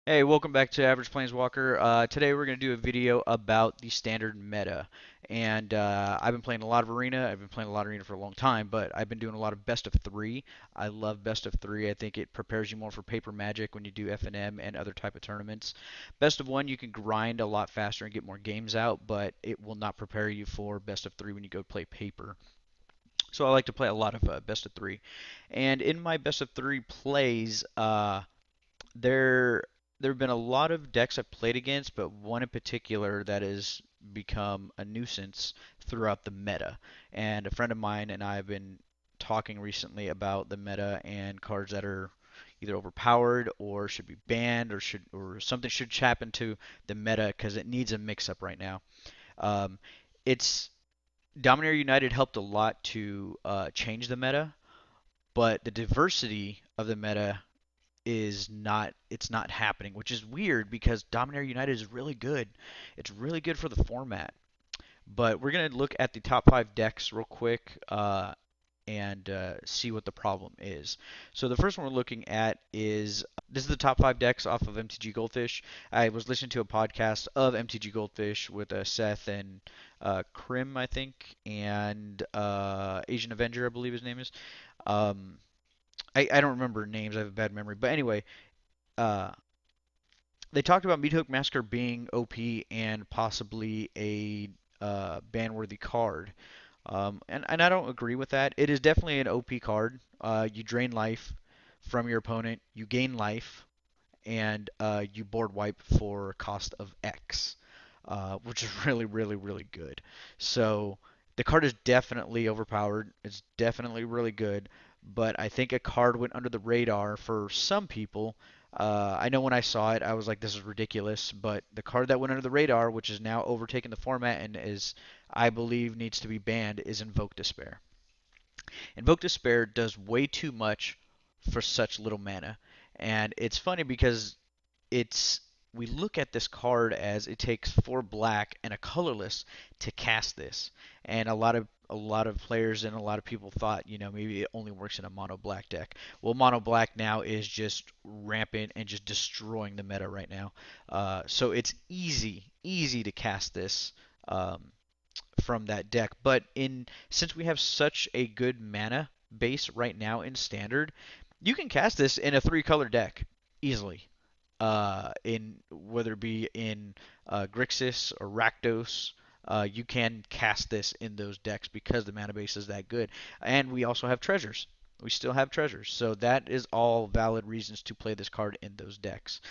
Hey, welcome back to Average Planeswalker. Today we're going to do a video about the standard meta. And I've been playing a lot of Arena. I've been playing a lot of Arena for a long time, but I've been doing a lot of best of three. I love best of three. I think it prepares you more for paper magic when you do FNM and other type of tournaments. Best of one, you can grind a lot faster and get more games out, but it will not prepare you for best of three when you go play paper. So I like to play a lot of best of three. And in my best of three plays, there there have been a lot of decks I've played against, but one in particular that has become a nuisance throughout the meta. And a friend of mine and I have been talking recently about the meta and cards that are either overpowered or should be banned or something should happen to the meta because it needs a mix up right now. Um, it's Dominator United helped a lot to change the meta, but the diversity of the meta is not it's not happening, which is weird because Dominator United is really good. It's really good for the format. But we're gonna look at the top five decks real quick and see what the problem is. So the first one we're looking at is this is the top five decks off of MTG Goldfish. I was listening to a podcast of MTG Goldfish with Seth and Krim, I think, and Asian Avenger, I believe his name is. Um, I don't remember names. I have a bad memory. But anyway, uh, they talked about Meat Hook Massacre being OP and possibly a ban-worthy card. And I don't agree with that. It is definitely an OP card. You drain life from your opponent, you gain life, and you board wipe for cost of X, which is really, really, really good. So the card is definitely overpowered. It's definitely really good, but I think a card went under the radar for some people. I know when I saw it, I was like, "This is ridiculous." But the card that went under the radar, which is now overtaken the format and is, I believe, needs to be banned, is Invoke Despair. Invoke Despair does way too much for such little mana, and it's funny because it's we look at this card as it takes four black and a colorless to cast this, and a lot of players and a lot of people thought, maybe it only works in a mono black deck. Well, mono black now is just rampant and just destroying the meta right now. So it's easy to cast this um, from that deck. But in since we have such a good mana base right now in standard, you can cast this in a three-color deck easily in whether it be in Grixis or Rakdos. You can cast this in those decks because the mana base is that good. And we also have treasures. We still have treasures. So that is all valid reasons to play this card in those decks.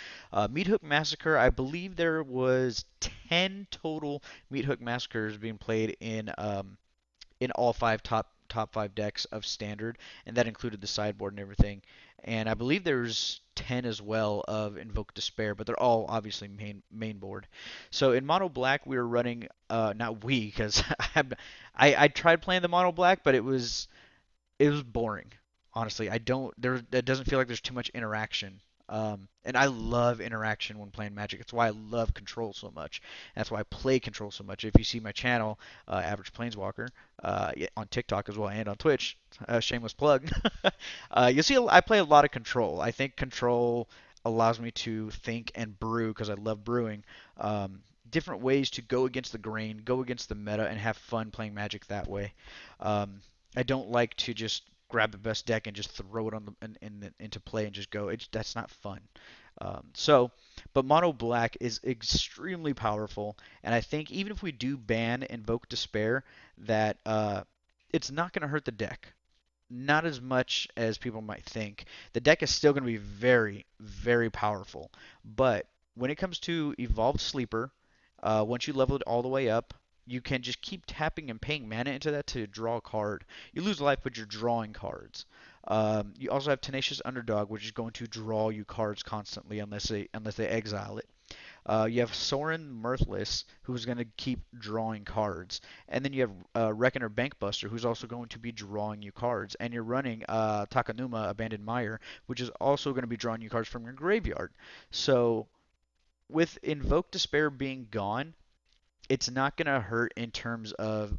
Meat Hook Massacre, I believe there was 10 total Meat Hook Massacres being played in all top five decks of standard, and that included the sideboard and everything. And I believe there's 10 as well of Invoke Despair, but they're all obviously main board. So in Mono Black, we were running not we because I tried playing the Mono Black, but it was boring. Honestly, I don't there it doesn't feel like there's too much interaction. And I love interaction when playing Magic. It's why I love Control so much. That's why I play Control so much. If you see my channel, Average Planeswalker, yeah, on TikTok as well and on Twitch, shameless plug, you'll see I play a lot of Control. I think Control allows me to think and brew because I love brewing. Different ways to go against the grain, go against the meta, and have fun playing Magic that way. Um, I don't like to just grab the best deck and just throw it on into play and just go. That's not fun. But Mono Black is extremely powerful, and I think even if we do ban Invoke Despair, that it's not going to hurt the deck. Not as much as people might think. The deck is still going to be very, very powerful, but when it comes to Evolved Sleeper, once you level it all the way up, you can just keep tapping and paying mana into that to draw a card. You lose life, but you're drawing cards. You also have Tenacious Underdog, which is going to draw you cards constantly unless they exile it. You have Sorin Mirthless, who's going to keep drawing cards, and then you have Reckoner Bankbuster, who's also going to be drawing you cards, and you're running Takanuma Abandoned Mire, which is also going to be drawing you cards from your graveyard. So with Invoke Despair being gone, it's not going to hurt in terms of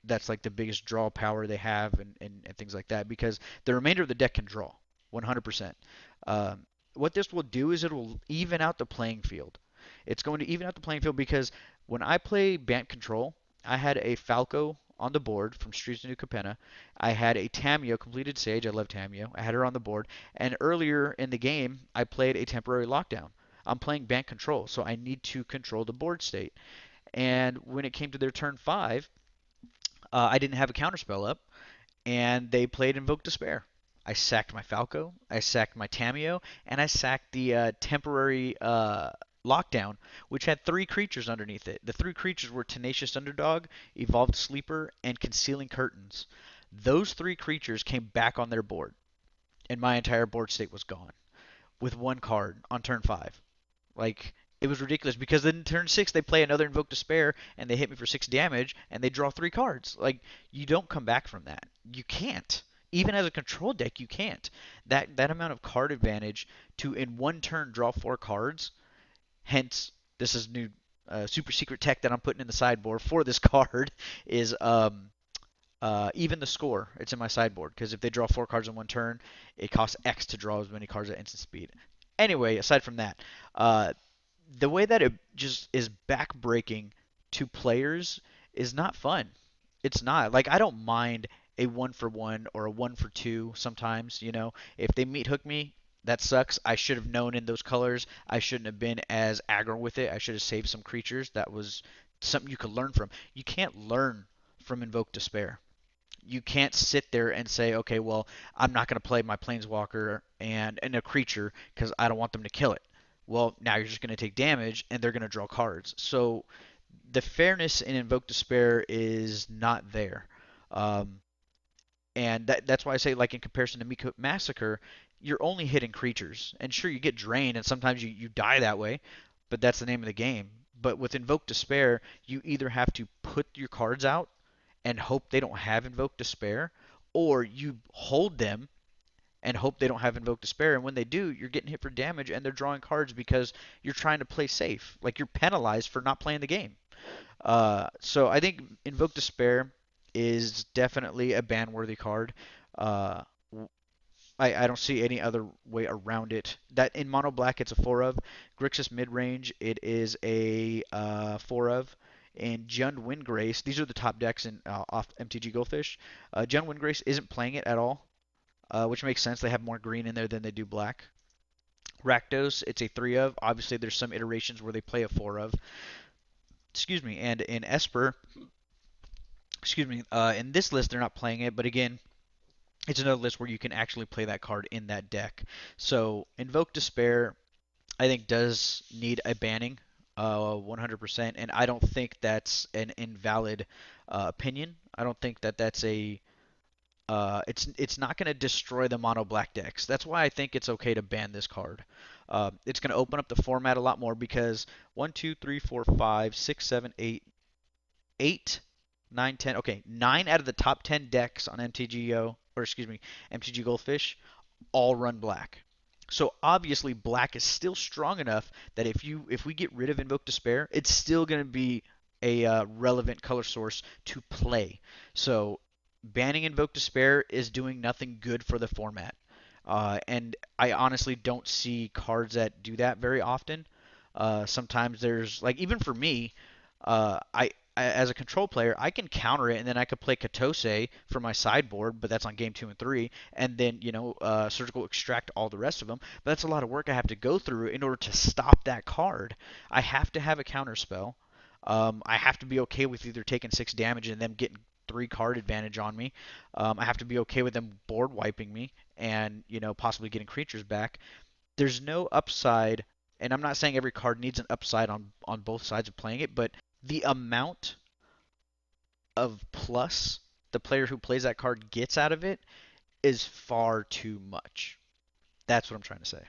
that's like the biggest draw power they have and things like that because the remainder of the deck can draw 100%. what this will do is it'll even out the playing field. It's going to even out the playing field because when I play Bant Control, I had a Falco on the board from Streets of New Capenna. I had a Tamio, completed Sage. I love Tamio. I had her on the board. And earlier in the game, I played a temporary lockdown. I'm playing Bant Control, so I need to control the board state. And when it came to their turn 5, I didn't have a counterspell up, and they played Invoke Despair. I sacked my Falco, I sacked my Tamio, and I sacked the temporary lockdown, which had three creatures underneath it. The three creatures were Tenacious Underdog, Evolved Sleeper, and Concealing Curtains. Those three creatures came back on their board, and my entire board state was gone with one card on turn 5. Like, it was ridiculous because then turn 6 they play another Invoke Despair and they hit me for 6 damage and they draw 3 cards. Like, you don't come back from that. You can't. Even as a control deck, you can't. That amount of card advantage to in one turn draw 4 cards. Hence, this is new super secret tech that I'm putting in the sideboard for this card is even the score. It's in my sideboard because if they draw 4 cards in one turn, it costs X to draw as many cards at instant speed. Anyway, aside from that, uh, the way that it just is backbreaking to players is not fun. It's not. Like, I don't mind a 1 for 1 or a 1 for 2 sometimes, If they meat hook me, that sucks. I should have known in those colors. I shouldn't have been as aggro with it. I should have saved some creatures. That was something you could learn from. You can't learn from Invoke Despair. You can't sit there and say, okay, well, I'm not going to play my planeswalker and a creature because I don't want them to kill it. Well, now you're just going to take damage and they're going to draw cards. So the fairness in Invoke Despair is not there. Um, and that's why I say, like, in comparison to Miko Massacre, you're only hitting creatures. And sure, you get drained and sometimes you die that way, but that's the name of the game. But with Invoke Despair, you either have to put your cards out and hope they don't have Invoke Despair, or you hold them and hope they don't have Invoke Despair. And when they do, you're getting hit for damage and they're drawing cards because you're trying to play safe. Like, you're penalized for not playing the game. So I think Invoke Despair is definitely a ban-worthy card. Uh, I don't see any other way around it. That in mono black, it's a 4 of. Grixis mid range, it is a 4 of. And Jund Windgrace, these are the top decks in off MTG Goldfish. Jund Windgrace isn't playing it at all, which makes sense. They have more green in there than they do black. Rakdos, it's a 3 of. Obviously, there's some iterations where they play a 4 of. Excuse me. And in Esper, excuse me, in this list, they're not playing it. But again, it's another list where you can actually play that card in that deck. So Invoke Despair, I think, does need a banning, 100%, and I don't think that's an invalid opinion. I don't think that that's a it's not going to destroy the mono black decks. That's why I think it's okay to ban this card. It's going to open up the format a lot more because 1, 2, 3, 4, 5, 6, 7, 8, 8, 9, 10. Okay, 9 out of the top 10 decks on MTGO, or excuse me, MTG Goldfish, all run black. So obviously black is still strong enough that if we get rid of Invoke Despair, it's still going to be a relevant color source to play. So banning Invoke Despair is doing nothing good for the format. And I honestly don't see cards that do that very often. Sometimes there's like even for me, as a control player, I can counter it, and then I could play Katose for my sideboard, but that's on game 2 and 3, and then surgical extract all the rest of them. But that's a lot of work I have to go through in order to stop that card. I have to have a counter spell. I have to be okay with either taking 6 damage and them getting 3 card advantage on me. I have to be okay with them board wiping me and possibly getting creatures back. There's no upside, and I'm not saying every card needs an upside on both sides of playing it, but the amount of plus the player who plays that card gets out of it is far too much. That's what I'm trying to say.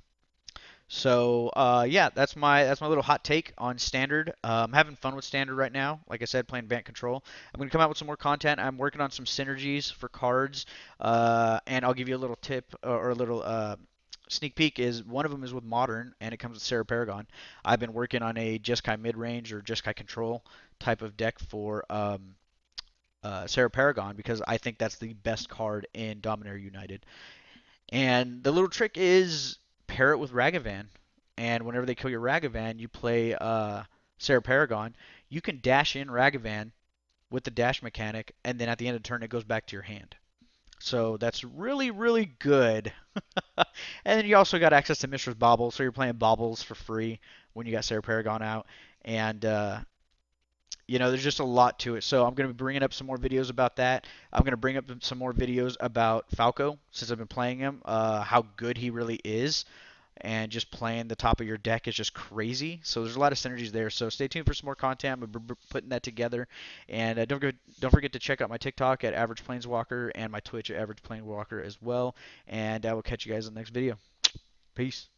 So yeah, that's my little hot take on standard. I'm having fun with standard right now. Like I said, playing Bant Control. I'm gonna come out with some more content. I'm working on some synergies for cards, and I'll give you a little tip or a little sneak peek. Is one of them is with Modern, and it comes with Sarah Paragon. I've been working on a Jeskai mid range or Jeskai control type of deck for Sarah Paragon because I think that's the best card in Dominaria United. And the little trick is pair it with Ragavan, and whenever they kill your Ragavan, you play Sarah Paragon. You can dash in Ragavan with the dash mechanic, and then at the end of the turn, it goes back to your hand. So that's really, really good. And then you also got access to Mishra's Bauble, so you're playing Baubles for free when you got Sarah Paragon out. And there's just a lot to it. So I'm going to be bringing up some more videos about that. I'm going to bring up some more videos about Falco since I've been playing him, how good he really is. And just playing the top of your deck is just crazy. So there's a lot of synergies there. So stay tuned for some more content. I'm putting that together. And don't forget to check out my TikTok at Average Planeswalker and my Twitch at Average Planeswalker as well. And I will catch you guys in the next video. Peace.